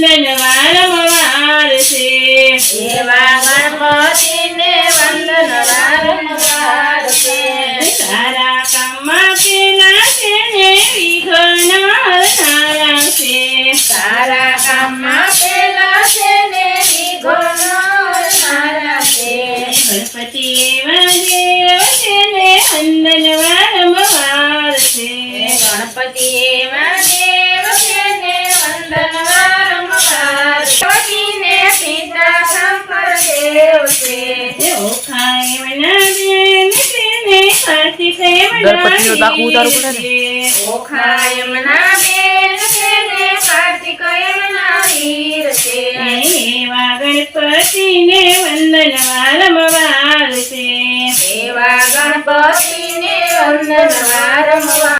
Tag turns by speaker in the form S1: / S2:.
S1: વંદન વારંવાર છે
S2: એવા ગણપતિને વંદન વારંવાર છે
S1: સારા કામમાં પેલા છે ને વિઘ્ન હરનારા છે
S2: સારા કામમાં પેલા છે ને વિઘ્ન હરનારા છે
S1: ગણપતિ એવા દેવ છે ને વંદન વારંવાર છે
S2: ગણપતિ એવા દેવ છે ને વંદન વારંવાર ગણપતિને પિતા શંકર દેવ છે
S1: ઓખા એમના બેન છે ને કાર્તિક
S3: ગણપતિનો દાખલો ઉતારવું પડે ને.
S2: ઓખા એમના બેન છે ને કાર્તિક એમના વીર છે
S1: એવા ગણપતિને વંદન વારંવાર છે
S2: એવા ગણપતિને વંદન વારંવાર